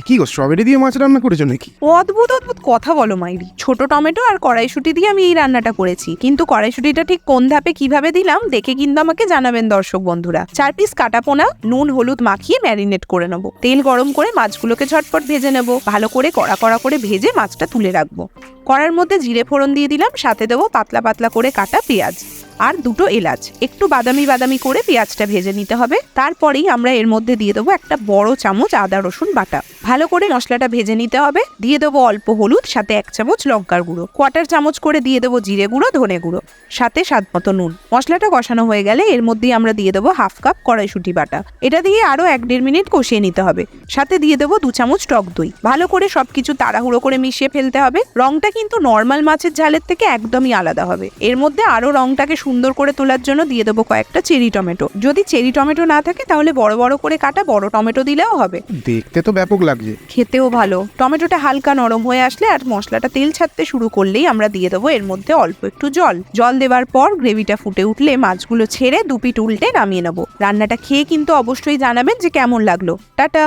কি গো, স্ট্রবেরি দিয়ে মাছ রান্না করেছো নাকি? অদ্ভুত অদ্ভুত কথা বলো মাইরি। ছোট টমেটো আর কড়াইশুঁটি দিয়ে আমি এই রান্নাটা করেছি, কিন্তু কড়াইশুঁটিটা ঠিক কোন ধাপে কিভাবে দিলাম দেখে কিন্তু আমাকে জানাবেন দর্শক বন্ধুরা। 4 পিস কাটা পোনা নুন হলুদ মাখিয়ে ম্যারিনেট করে নেবো। তেল গরম করে মাছগুলোকে ঝটপট ভেজে নেবো। ভালো করে কড়া কড়া করে ভেজে মাছটা তুলে রাখবো। কড়ার মধ্যে জিরে ফোড়ন দিয়ে দিলাম, সাথে দেবো পাতলা পাতলা করে কাটা পেঁয়াজ আর 2টো এলাচ। একটু বাদামি বাদামি করে পেঁয়াজটা ভেজে নিতে হবে। তারপরেই আমরা এর মধ্যে দিয়ে দেবো একটা বড় চামচ আদা রসুন বাটা। ভালো করে মশলাটা ভেজে নিতে হবে। দিয়ে দেবো অল্প হলুদ, সাথে 1 চামচ লঙ্কার গুঁড়ো, 1/4 চামচ করে দিয়ে দেবো জিরে গুঁড়ো, ধনে গুঁড়ো, সাথে স্বাদ মতো নুন। মশলাটা কষানো হয়ে গেলে এর মধ্যেই আমরা দিয়ে দেবো 1/2 কাপ কড়াইশুঁটি বাটা। এটা দিয়ে আরো 1-1.5 মিনিট কষিয়ে নিতে হবে। সাথে দিয়ে দেবো 2 চামচ টক দই। ভালো করে সবকিছু তাড়াহুড়ো করে মিশিয়ে ফেলতে হবে। রংটা কিন্তু নর্মাল মাছের ঝালের থেকে একদমই আলাদা হবে। এর মধ্যে আরো রংটাকে সুন্দর করে তোলার জন্য দিয়ে দেবো কয়েকটা চেরি টমেটো। যদি চেরি টমেটো না থাকে তাহলে বড় বড় করে কাটা বড় টমেটো দিলেও হবে। দেখতে তো ব্যাপক লাগছে। খেতেও ভালো। টমেটোটা হালকা নরম হয়ে আসলে আর মশলাটা তেল ছাড়তে শুরু করলেই আমরা দিয়ে দেবো এর মধ্যে অল্প একটু জল। জল দেওয়ার পর গ্রেভিটা ফুটে উঠলে মাছগুলো ছেড়ে 2 পিঠ উল্টে নামিয়ে নেবো। রান্নাটা খেয়ে কিন্তু অবশ্যই জানাবেন যে কেমন লাগলো। টাটা।